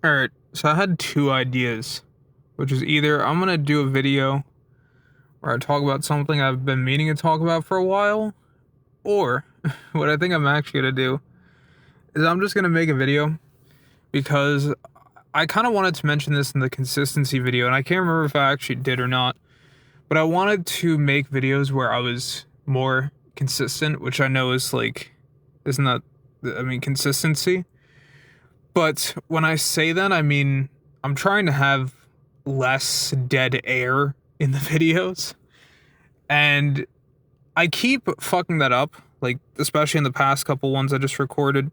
Alright, so I had two ideas, which is either I'm gonna do a video where I talk about something I've been meaning to talk about for a while, or what I think I'm actually gonna do is I'm just gonna make a video because I kind of wanted to mention this in the consistency video, and I can't remember if I actually did or not, but I wanted to make videos where I was more consistent, which I know is like, isn't that, I mean, consistency? But when I say that, I mean, I'm trying to have less dead air in the videos. And I keep fucking that up, like, especially in the past couple ones I just recorded.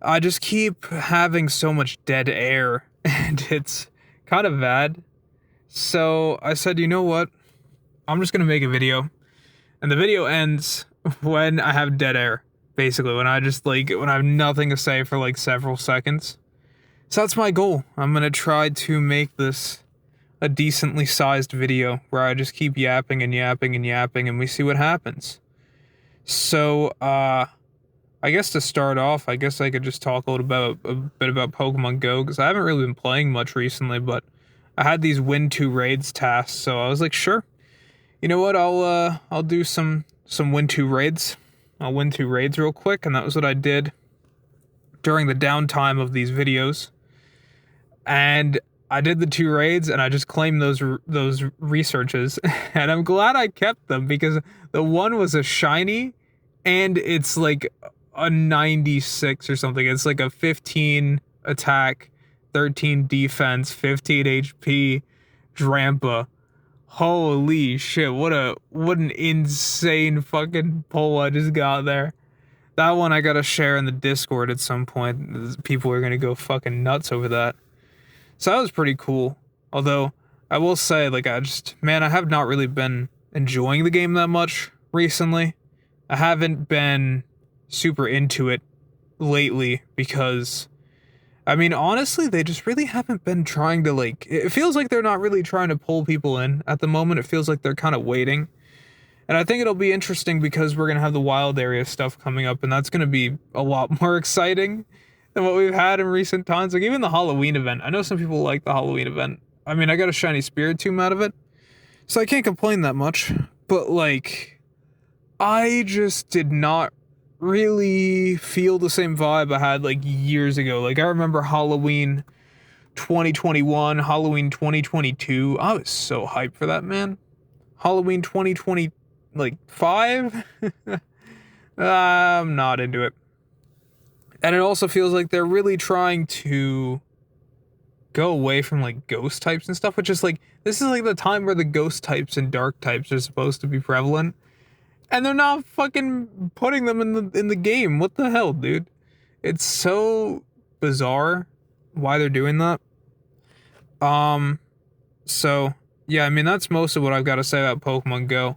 I just keep having so much dead air, and it's kind of bad. So I said, you know what? I'm just gonna make a video. And the video ends when I have dead air. Basically, when I just, like, when I have nothing to say for, like, several seconds. So that's my goal. I'm gonna try to make this a decently sized video where I just keep yapping and yapping and yapping and we see what happens. So, I guess to start off, I guess I could just talk a bit about Pokemon Go, because I haven't really been playing much recently, but I had these win 2 raids tasks, so I was like, sure. You know what, I'll do some win 2 raids. I'll win 2 raids real quick, and that was what I did during the downtime of these videos. And I did the 2 raids, and I just claimed those researches, and I'm glad I kept them, because the one was a shiny, and it's like a 96 or something. It's like a 15 attack, 13 defense, 15 HP Drampa. Holy shit, what an insane fucking pull I just got there. That one I gotta share in the Discord at some point. People are gonna go fucking nuts over that. So that was pretty cool. Although, I will say, like, I have not really been enjoying the game that much recently. I haven't been super into it lately because, I mean, honestly, they just really haven't been trying to, like, it feels like they're not really trying to pull people in at the moment. It feels like they're kind of waiting. And I think it'll be interesting because we're going to have the wild area stuff coming up, and that's going to be a lot more exciting than what we've had in recent times. Like, even the Halloween event. I know some people like the Halloween event. I mean, I got a shiny Spiritomb out of it, so I can't complain that much. But, like, I just did not really feel the same vibe I had, like, years ago. Like, I remember Halloween 2021, Halloween 2022. I was so hyped for that, man. Halloween 2020, like, 5? I'm not into it. And it also feels like they're really trying to go away from, like, ghost types and stuff, which is, like, this is, like, the time where the ghost types and dark types are supposed to be prevalent. And they're not fucking putting them in the game. What the hell, dude? It's so bizarre why they're doing that. So, yeah, I mean, that's most of what I've got to say about Pokemon Go.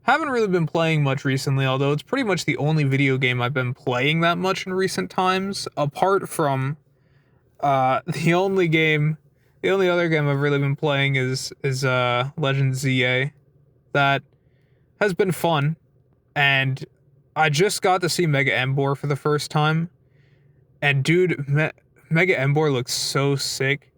Haven't really been playing much recently, although it's pretty much the only video game I've been playing that much in recent times, apart from, the only other game I've really been playing is Legend ZA. That has been fun, and I just got to see Mega Embor for the first time, and dude, Mega Embor looks so sick.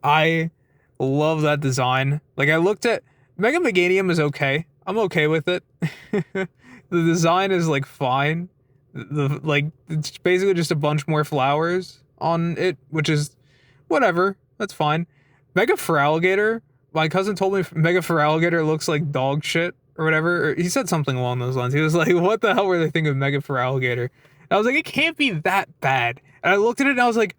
I love that design. Like, I looked at Mega Meganium is okay. I'm okay with it. The design is, like, fine. Like, it's basically just a bunch more flowers on it, which is whatever. That's fine. Mega Feraligatr, my cousin told me Mega Feraligatr looks like dog shit or whatever. Or he said something along those lines. He was like, what the hell were they thinking of Mega Feraligatr? And I was like, it can't be that bad. And I looked at it and I was like,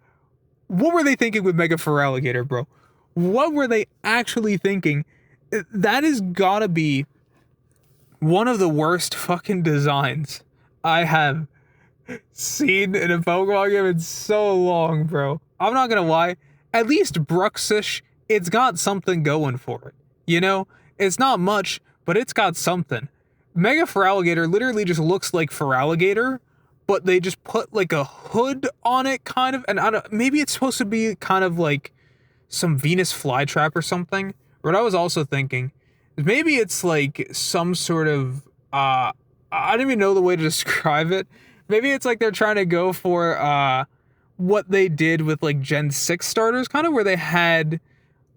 what were they thinking with Mega Feraligatr, bro? What were they actually thinking? That has gotta be one of the worst fucking designs I have seen in a Pokemon game in so long, bro. I'm not gonna lie. At least Bruxish, it's got something going for it. You know? It's not much, but it's got something. Mega Feraligatr literally just looks like Feraligatr, but they just put, like, a hood on it, kind of, and maybe it's supposed to be kind of like some Venus flytrap or something. What I was also thinking is maybe it's like some sort of, I don't even know the way to describe it. Maybe it's like they're trying to go for, what they did with like Gen 6 starters, kind of where they had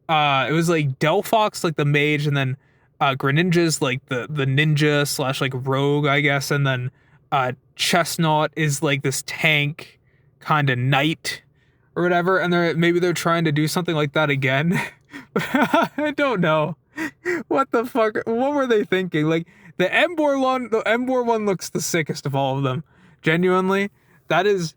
it was like Delphox like the mage, and then Greninja's like the ninja slash like rogue, I guess, and then Chestnut is like this tank kind of knight or whatever, and they're trying to do something like that again. I don't know. What the fuck? What were they thinking? Like the Emboar one looks the sickest of all of them. Genuinely, that is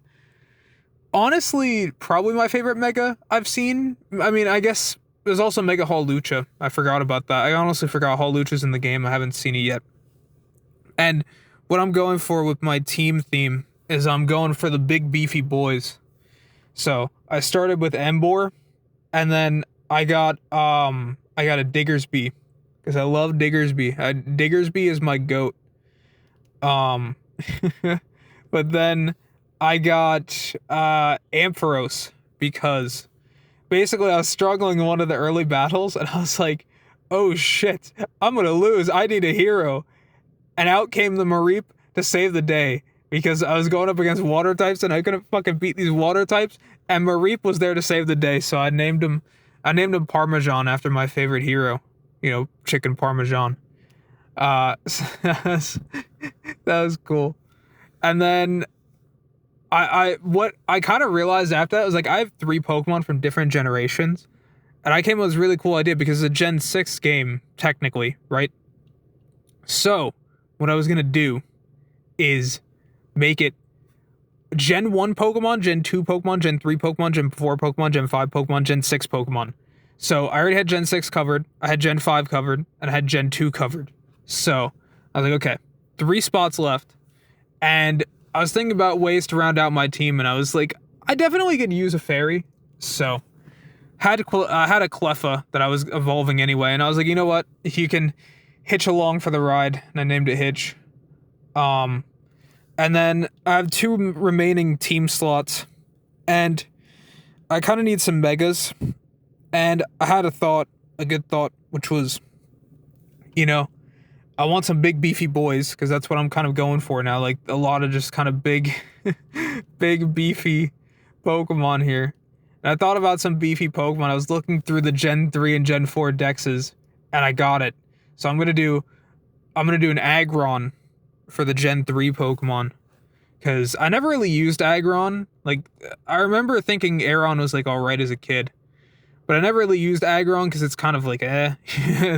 honestly probably my favorite Mega I've seen. I mean, I guess there's also Mega Hall Lucha. I forgot about that. I honestly forgot Hall Lucha's in the game. I haven't seen it yet. And what I'm going for with my team theme is I'm going for the big beefy boys. So I started with Emboar, and then I got a Diggersby because I love Diggersby. Diggersby is my goat. But then I got Ampharos because basically I was struggling in one of the early battles, and I was like, oh shit, I'm gonna lose. I need a hero. And out came the Mareep to save the day because I was going up against water types and I couldn't fucking beat these water types, and Mareep was there to save the day, so I named him Parmesan after my favorite hero. You know, chicken Parmesan. That was cool. And then what I kind of realized after that was like I have 3 Pokemon from different generations, and I came up with this really cool idea because it's a Gen 6 game technically, right? So what I was gonna do is make it Gen 1 Pokemon, Gen 2 Pokemon, Gen 3 Pokemon, Gen 4 Pokemon, Gen 5 Pokemon, Gen 6 Pokemon. So I already had Gen 6 covered, I had Gen 5 covered, and I had Gen 2 covered. So I was like, okay, 3 spots left. And I was thinking about ways to round out my team, and I was like, I definitely could use a fairy. So I had a Cleffa that I was evolving anyway, and I was like, you know what? You can hitch along for the ride, and I named it Hitch. And then I have 2 remaining team slots, and I kind of need some megas. And I had a good thought, which was, you know, I want some big beefy boys, because that's what I'm kind of going for now. Like a lot of just kind of big, big beefy Pokemon here. And I thought about some beefy Pokemon. I was looking through the Gen 3 and Gen 4 dexes, and I got it. So I'm gonna do an Aggron for the Gen 3 Pokemon, because I never really used Aggron. Like, I remember thinking Aeron was like alright as a kid, but I never really used Aggron because it's kind of like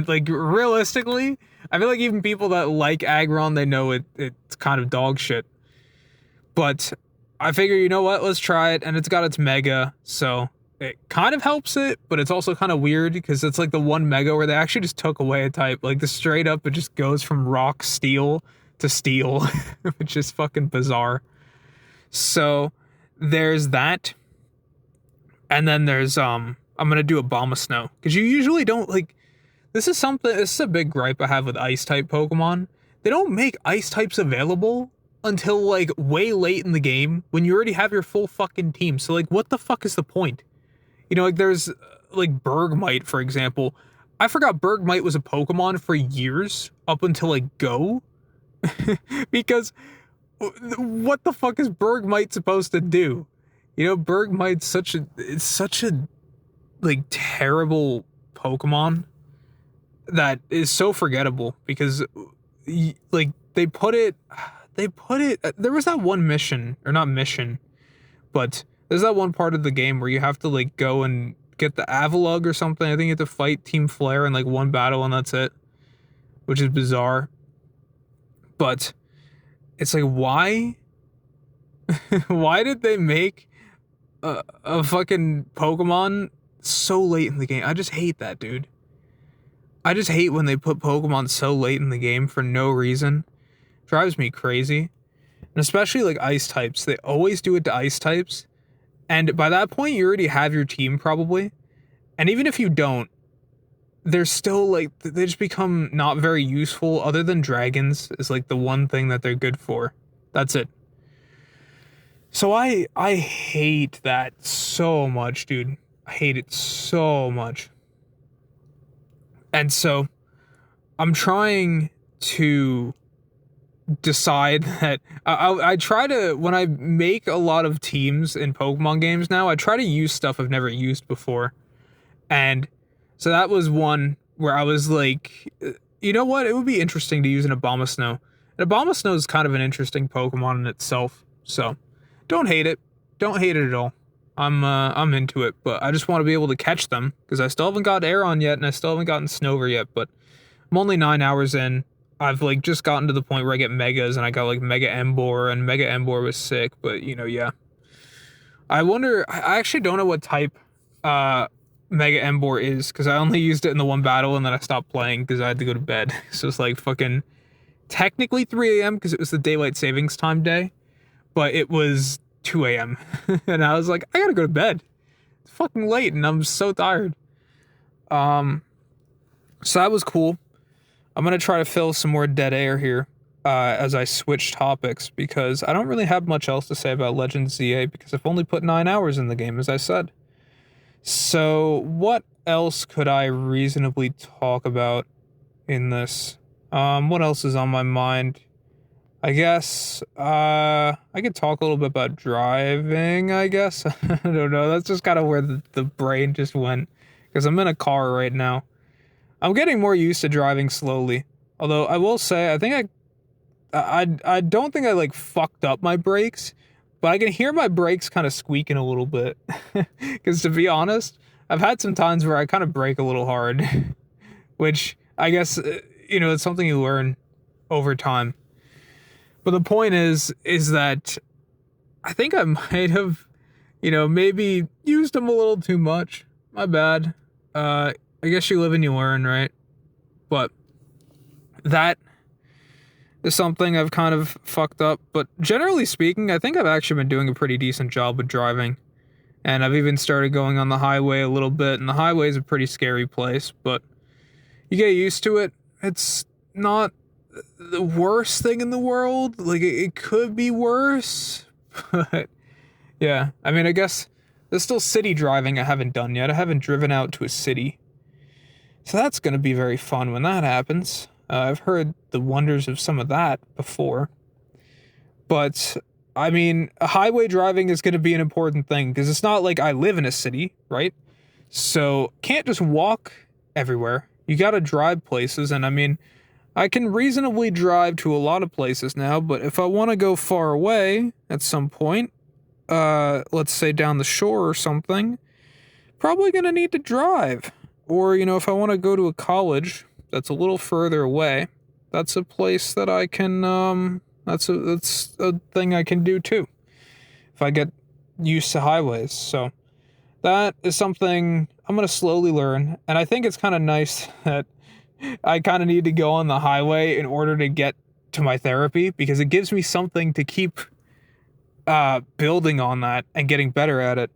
like realistically, I feel like even people that like Aggron, they know it's kind of dog shit. But I figure, you know what, let's try it, and it's got its Mega, so it kind of helps it, but it's also kind of weird because it's like the one Mega where they actually just took away a type. Like the straight up, it just goes from rock steel to steel, which is fucking bizarre. So there's that. And then there's I'm gonna do Abomasnow, because you usually don't like. This is a big gripe I have with ice type Pokemon. They don't make ice types available until like way late in the game when you already have your full fucking team. So like, what the fuck is the point? You know, like there's like Bergmite, for example. I forgot Bergmite was a Pokemon for years up until like Go. Because what the fuck is Bergmite supposed to do? You know, Bergmite's such a like terrible Pokemon that is so forgettable, because like they put it there was that one mission, or not mission, but there's that one part of the game where you have to like go and get the Avalugg or something. I think you have to fight Team Flare in like one battle and that's it, which is bizarre. But it's like, why why did they make a fucking Pokemon so late in the game? I just hate that, dude. I just hate when they put Pokemon so late in the game for no reason. Drives me crazy. And especially like ice types. They always do it to ice types. And by that point, you already have your team probably. And even if you don't, they're still like, they just become not very useful. Other than dragons is like the one thing that they're good for. That's it. So I hate that so much, dude. I hate it so much. And so I'm trying to decide that I try to, when I make a lot of teams in Pokemon games now, I try to use stuff I've never used before. And so that was one where I was like, you know what? It would be interesting to use an Abomasnow. And Abomasnow is kind of an interesting Pokemon in itself. So don't hate it. Don't hate it at all. I'm into it, but I just want to be able to catch them because I still haven't got Aeron yet and I still haven't gotten Snover yet, but I'm only 9 hours in. I've like just gotten to the point where I get Megas and I got like Mega Embor, and Mega Embor was sick, but you know, yeah. I wonder, I actually don't know what type Mega Embor is because I only used it in the one battle and then I stopped playing because I had to go to bed. So it's like fucking technically 3 a.m. because it was the daylight savings time day, but it was 2 a.m. and I was like, I gotta go to bed. It's fucking late and I'm so tired. So that was cool. I'm gonna try to fill some more dead air here as I switch topics because I don't really have much else to say about Legends ZA because I've only put 9 hours in the game, as I said. So what else could I reasonably talk about in this? What else is on my mind? I guess I could talk a little bit about driving, I guess. I don't know. That's just kind of where the brain just went because I'm in a car right now. I'm getting more used to driving slowly. Although I will say, I think I don't think I like fucked up my brakes, but I can hear my brakes kind of squeaking a little bit. Because to be honest, I've had some times where I kind of brake a little hard, which I guess, you know, it's something you learn over time. But the point is that I think I might have, you know, maybe used them a little too much. My bad. I guess you live and you learn, right? But that is something I've kind of fucked up. But generally speaking, I think I've actually been doing a pretty decent job with driving. And I've even started going on the highway a little bit. And the highway is a pretty scary place, but you get used to it. It's not the worst thing in the world. Like, it could be worse. But yeah, I mean, I guess there's still city driving I haven't done yet. I haven't driven out to a city. So that's going to be very fun when that happens. I've heard the wonders of some of that before. But, I mean, highway driving is going to be an important thing because it's not like I live in a city, right? So, can't just walk everywhere. You got to drive places. And, I mean, I can reasonably drive to a lot of places now. But if I want to go far away at some point, let's say down the shore or something, probably going to need to drive. Or, you know, if I want to go to a college that's a little further away, that's a place that I can, that's a thing I can do too, if I get used to highways. So that is something I'm going to slowly learn. And I think it's kind of nice that I kind of need to go on the highway in order to get to my therapy because it gives me something to keep building on that and getting better at it.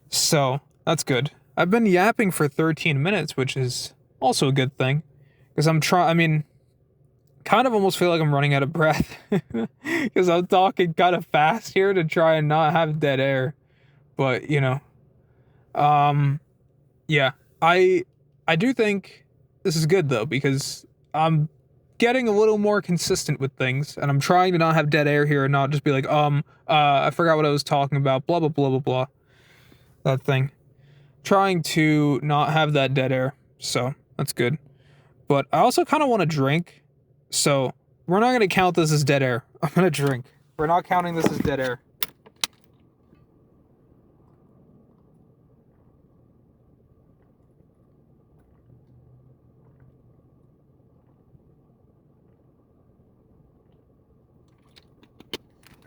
So that's good. I've been yapping for 13 minutes, which is also a good thing. Because I mean, kind of almost feel like I'm running out of breath. Because I'm talking kind of fast here to try and not have dead air. But, you know. Yeah. I do think this is good, though, because I'm getting a little more consistent with things. And I'm trying to not have dead air here and not just be like, I forgot what I was talking about, blah, blah, blah, blah, blah. That thing. Trying to not have that dead air, so that's good. But I also kind of want to drink, so we're not going to count this as dead air. I'm going to drink. We're not counting this as dead air.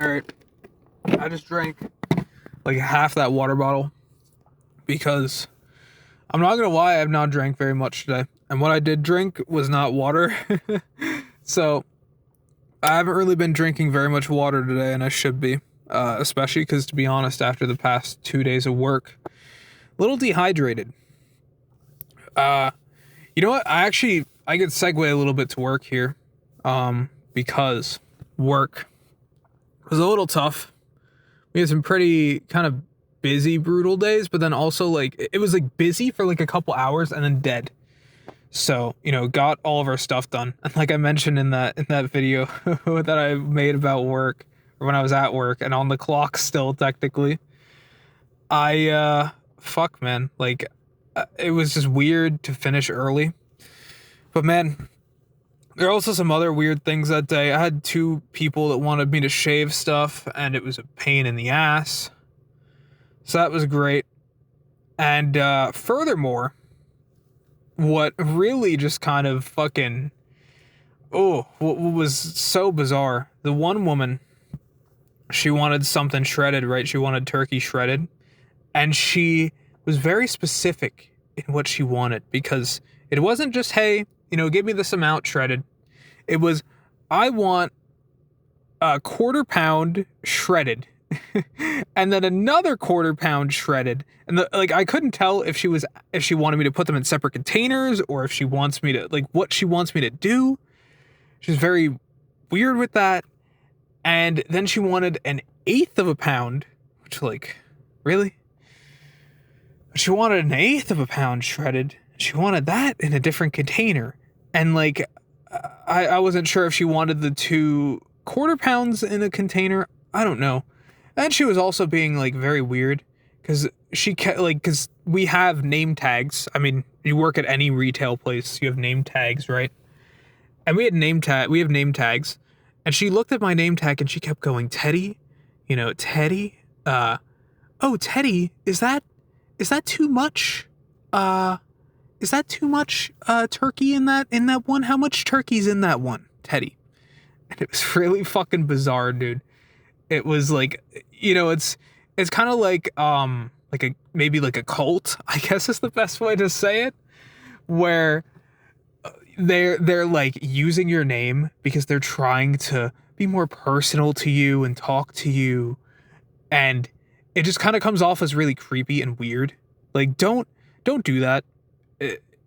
Alright, I just drank like half that water bottle because I'm not gonna lie, I've not drank very much today. And what I did drink was not water. So, I haven't really been drinking very much water today, and I should be. Especially because, to be honest, after the past 2 days of work, a little dehydrated. You know what? I could segue a little bit to work here. Because work was a little tough. We had some pretty kind of busy, brutal days, but then also like it was like busy for like a couple hours and then dead. So, got all of our stuff done. And like I mentioned in that video that I made about work, or when I was at work and on the clock still technically, fuck man, like it was just weird to finish early. But man, there are also some other weird things that day. I had two people that wanted me to shave stuff, and it was a pain in the ass. So that was great. And furthermore, what really just kind of fucking, what was so bizarre, the one woman, she wanted something shredded, right? She wanted turkey shredded. And she was very specific in what she wanted, because it wasn't just, hey, give me this amount shredded. It was, I want a 1/4 pound shredded and then another 1/4 pound shredded. And I couldn't tell if she wanted me to put them in separate containers, or if she wants me to, what she wants me to do. She's very weird with that. And then she wanted 1/8 of a pound, which really? She wanted 1/8 of a pound shredded. She wanted that in a different container. And I wasn't sure if she wanted the 2 1/4 pounds in a container. I don't know. And she was also being very weird, because because we have name tags. I mean, you work at any retail place, you have name tags, right? And we have name tags. And she looked at my name tag and she kept going, Teddy, Teddy, oh, Teddy, is that too much? Is that too much turkey in that one? How much turkey's in that one, Teddy? And it was really fucking bizarre, dude. It was it's kind of maybe a cult, I guess is the best way to say it, where they're using your name because they're trying to be more personal to you and talk to you, and it just kind of comes off as really creepy and weird. Don't do that.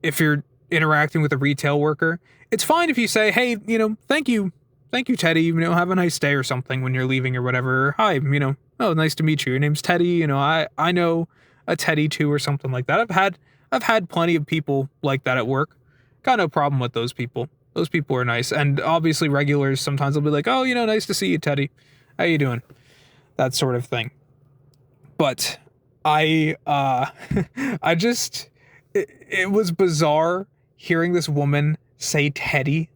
If you're interacting with a retail worker, it's fine if you say, hey, thank you, Teddy, have a nice day or something when you're leaving or whatever. Hi, oh, nice to meet you. Your name's Teddy. I know a Teddy too, or something like that. I've had plenty of people like that at work. Got no problem with those people. Those people are nice. And obviously regulars, sometimes they'll be like, oh, nice to see you, Teddy. How you doing? That sort of thing. But I it was bizarre hearing this woman say Teddy.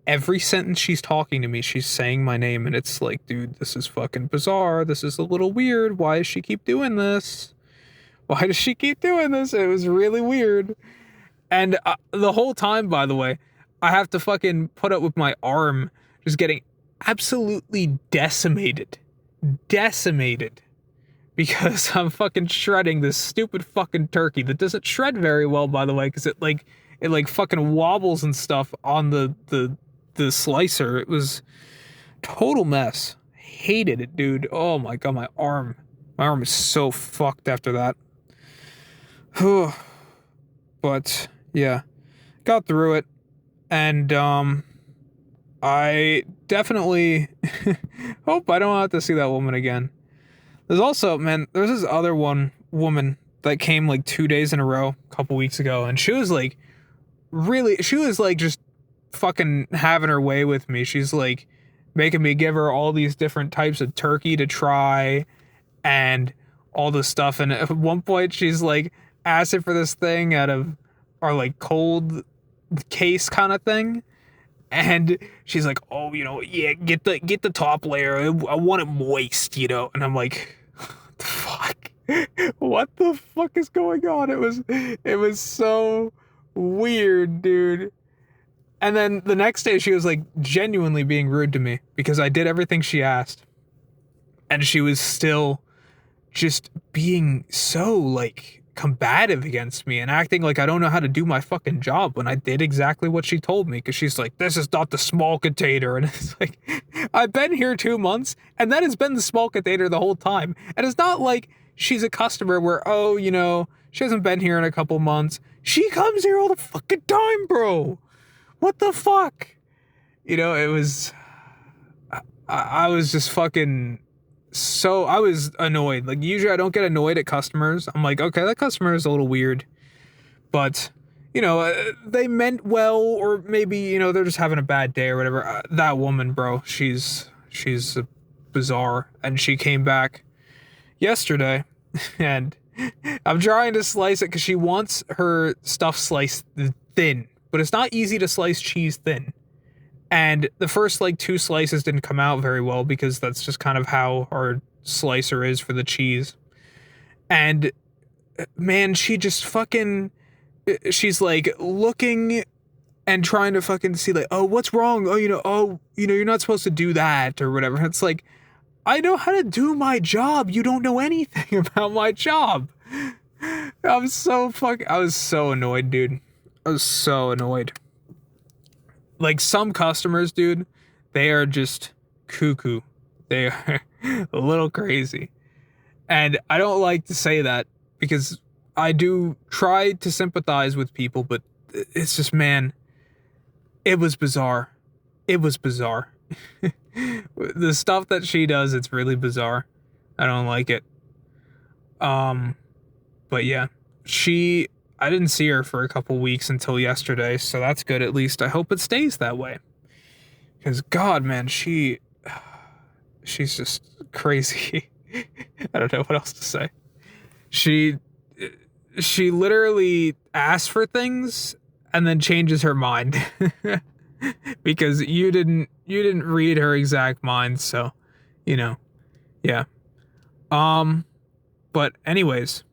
Every sentence she's talking to me, she's saying my name, and it's dude, this is fucking bizarre. This is a little weird. Why does she keep doing this? Why does she keep doing this? It was really weird. And the whole time, by the way, I have to fucking put up with my arm just getting absolutely decimated. Because I'm fucking shredding this stupid fucking turkey that doesn't shred very well, by the way, because it fucking wobbles and stuff on the slicer. It was total mess. Hated it, dude. Oh my god, my arm is so fucked after that. But yeah, got through it, and I definitely hope I don't have to see that woman again. There's also, man, there's this other woman that came 2 days in a row a couple weeks ago, and she was just fucking having her way with me. She's making me give her all these different types of turkey to try and all this stuff. And at one point she's asking for this thing out of our cold case kind of thing. And she's like, oh, yeah, get the top layer. I want it moist, And I'm like, what the fuck? What the fuck is going on? It was so weird, dude. And then the next day she was genuinely being rude to me because I did everything she asked. And she was still just being so combative against me and acting like I don't know how to do my fucking job when I did exactly what she told me, because she's like, this is not the small container. And it's I've been here 2 months and that has been the small container the whole time. And it's not like she's a customer where, she hasn't been here in a couple months. She comes here all the fucking time, bro. What the fuck? It was, I was just fucking, so I was annoyed. Usually I don't get annoyed at customers. I'm like, okay, that customer is a little weird, but they meant well, or maybe, they're just having a bad day or whatever. That woman, bro, she's bizarre. And she came back yesterday, and I'm trying to slice it because she wants her stuff sliced thin, but it's not easy to slice cheese thin. And the first, 2 slices didn't come out very well because that's just kind of how our slicer is for the cheese. And, man, she just fucking... She's, looking and trying to fucking see, oh, what's wrong? Oh, you're not supposed to do that or whatever. It's like, I know how to do my job. You don't know anything about my job. I was so annoyed, dude. I was so annoyed. Some customers, dude, they are just cuckoo. They are a little crazy. And I don't like to say that because I do try to sympathize with people, but it's just, man, it was bizarre. It was bizarre. The stuff that she does, it's really bizarre. I don't like it. But yeah, I didn't see her for a couple weeks until yesterday, so that's good at least. I hope it stays that way. Because, God, man, she's just crazy. I don't know what else to say. She literally asks for things and then changes her mind. Because you didn't read her exact mind, so, yeah. But anyways,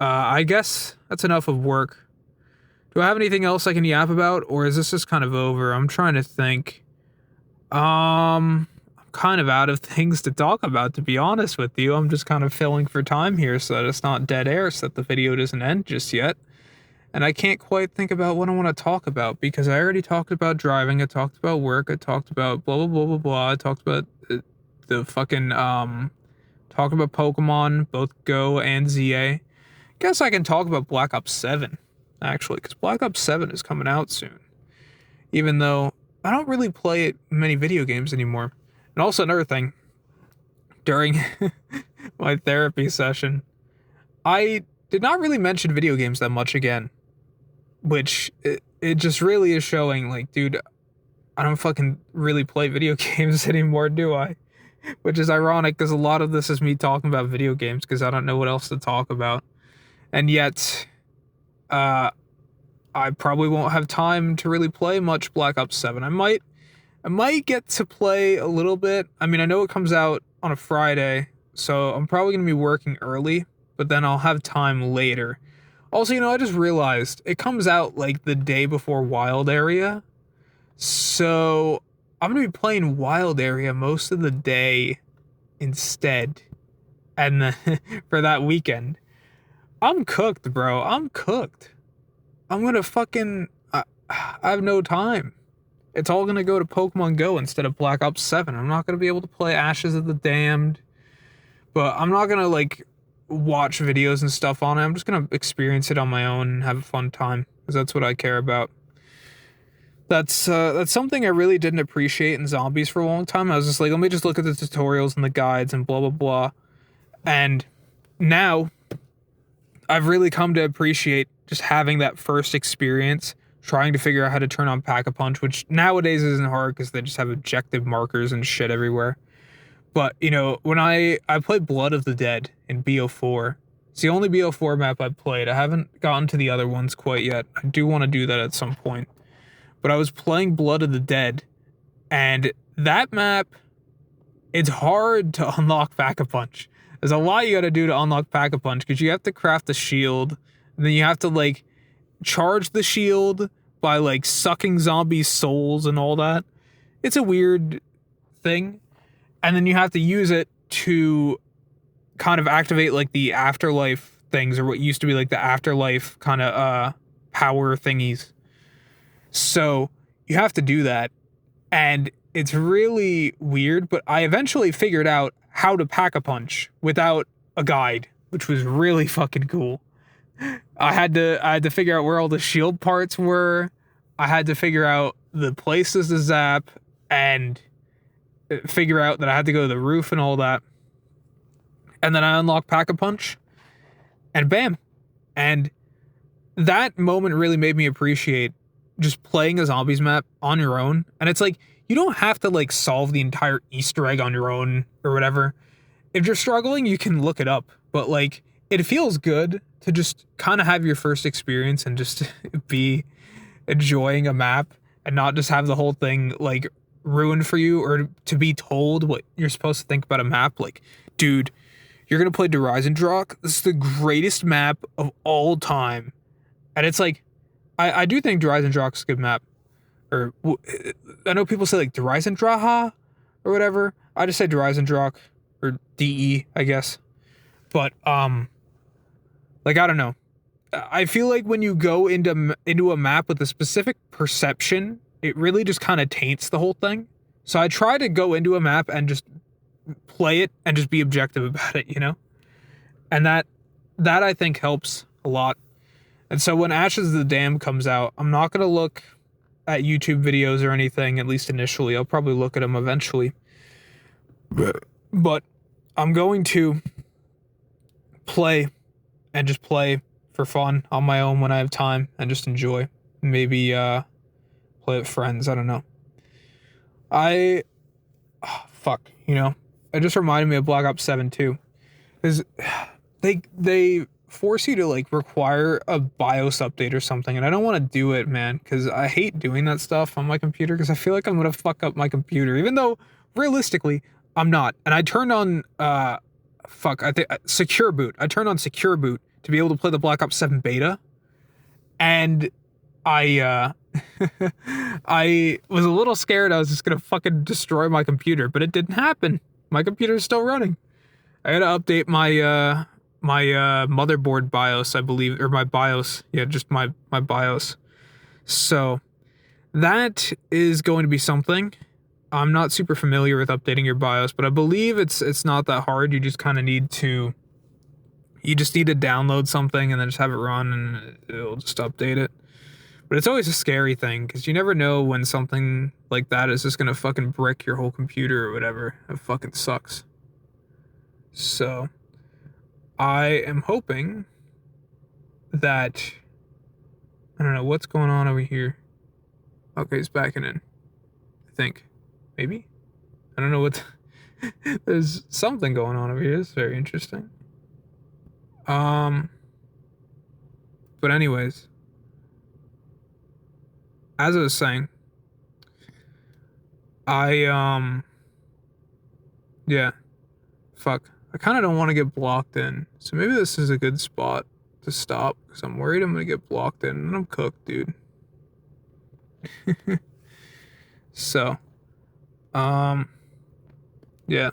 I guess that's enough of work. Do I have anything else I can yap about, or is this just kind of over? I'm trying to think. I'm kind of out of things to talk about, to be honest with you. I'm just kind of filling for time here so that it's not dead air, so that the video doesn't end just yet. And I can't quite think about what I want to talk about, because I already talked about driving, I talked about work, I talked about blah, blah, blah, blah, blah, I talked about the fucking, talking about Pokemon, both Go and ZA. Guess I can talk about Black Ops 7, actually, because Black Ops 7 is coming out soon. Even though I don't really play many video games anymore. And also another thing, during my therapy session, I did not really mention video games that much again. Which, it just really is showing, dude, I don't fucking really play video games anymore, do I? Which is ironic, because a lot of this is me talking about video games, because I don't know what else to talk about. And yet, I probably won't have time to really play much Black Ops 7. I might get to play a little bit. I mean, I know it comes out on a Friday, so I'm probably going to be working early, but then I'll have time later. Also, I just realized it comes out the day before Wild Area. So I'm going to be playing Wild Area most of the day instead. And then for that weekend, I'm cooked, bro. I'm cooked. I'm going to fucking... I have no time. It's all going to go to Pokemon Go instead of Black Ops 7. I'm not going to be able to play Ashes of the Damned. But I'm not going to, watch videos and stuff on it. I'm just going to experience it on my own and have a fun time. Because that's what I care about. That's something I really didn't appreciate in zombies for a long time. I was just let me just look at the tutorials and the guides and blah, blah, blah. And now, I've really come to appreciate just having that first experience, trying to figure out how to turn on Pack-a-Punch, which nowadays isn't hard because they just have objective markers and shit everywhere. But, when I played Blood of the Dead in BO4, it's the only BO4 map I've played. I haven't gotten to the other ones quite yet. I do want to do that at some point. But I was playing Blood of the Dead, and that map, it's hard to unlock Pack-a-Punch. There's a lot you gotta do to unlock Pack-a-Punch, because you have to craft the shield, and then you have to, charge the shield by, sucking zombies' souls and all that. It's a weird thing. And then you have to use it to kind of activate, the afterlife things, or what used to be, the afterlife kind of, power thingies. So, you have to do that. And it's really weird, but I eventually figured out how to Pack-a-Punch without a guide, which was really fucking cool. I had to figure out where all the shield parts were. I had to figure out the places to zap, and figure out that I had to go to the roof and all that. And then I unlocked Pack-a-Punch, and bam. And that moment really made me appreciate just playing a zombies map on your own. And it's like, you don't have to like solve the entire Easter egg on your own or whatever. If you're struggling, you can look it up. But like, it feels good to just kind of have your first experience and just be enjoying a map and not just have the whole thing like ruined for you, or to be told what you're supposed to think about a map. Like, dude, you're gonna play Drak. This is the greatest map of all time. And it's like, I do think Drak is a good map. Or I know people say like Draha or whatever. I just say Drak or DE, I guess. But like, I don't know. I feel like when you go into a map with a specific perception, it really just kind of taints the whole thing. So I try to go into a map and just play it and just be objective about it, you know? And that I think helps a lot. And so when Ashes of the Dam comes out, I'm not going to look at YouTube videos or anything, at least initially. I'll probably look at them eventually. But I'm going to play and just play for fun on my own when I have time and just enjoy. Maybe play with friends, I don't know. You know, it just reminded me of Black Ops 7 too. Because they force you to like require a BIOS update or something, and I don't want to do it, man, because I hate doing that stuff on my computer because I feel like I'm gonna fuck up my computer, even though realistically I'm not. And I turned on Secure Boot. I turned on Secure Boot to be able to play the Black Ops 7 beta, and I I was a little scared I was just gonna fucking destroy my computer, but it didn't happen. My computer's still running. I gotta update my motherboard BIOS, I believe, or my BIOS. Yeah, just my BIOS. So that is going to be something. I'm not super familiar with updating your BIOS, but I believe it's not that hard. You just kind of need to download something and then just have it run, and it'll just update it. But it's always a scary thing because you never know when something like that is just gonna fucking brick your whole computer or whatever. It fucking sucks. So I am hoping that, I don't know what's going on over here. Okay, it's backing in, I think. Maybe? I don't know what. There's something going on over here. It's very interesting. But anyways, as I was saying, yeah, fuck. I kind of don't want to get blocked in, so maybe this is a good spot to stop, because I'm worried I'm gonna get blocked in, and I'm cooked, dude. So, yeah.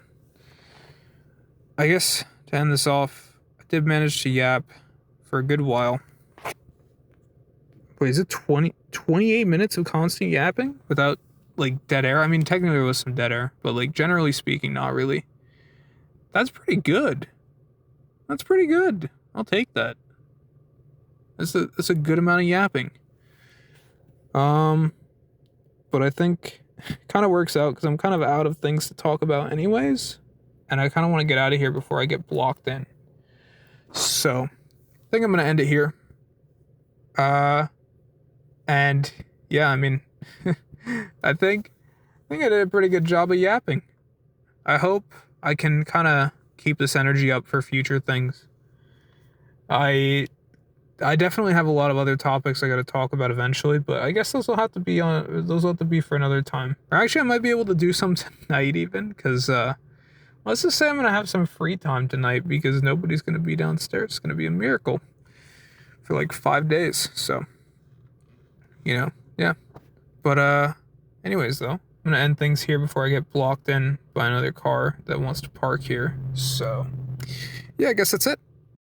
I guess to end this off, I did manage to yap for a good while. Wait, is it 28 minutes of constant yapping without, like, dead air? I mean, technically there was some dead air, but, like, generally speaking, not really. That's pretty good. That's pretty good. I'll take that. That's a good amount of yapping. But I think it kind of works out because I'm kind of out of things to talk about anyways, and I kind of want to get out of here before I get blocked in. So, I think I'm gonna end it here. And yeah, I mean, I think I did a pretty good job of yapping. I hope I can kind of keep this energy up for future things. I definitely have a lot of other topics I got to talk about eventually, but I guess those will have to be for another time. Or actually, I might be able to do some tonight even, because let's just say I'm gonna have some free time tonight because nobody's gonna be downstairs. It's gonna be a miracle for like 5 days. So, you know, yeah. But anyways, though, I'm gonna end things here before I get blocked in by another car that wants to park here. So, yeah, I guess that's it.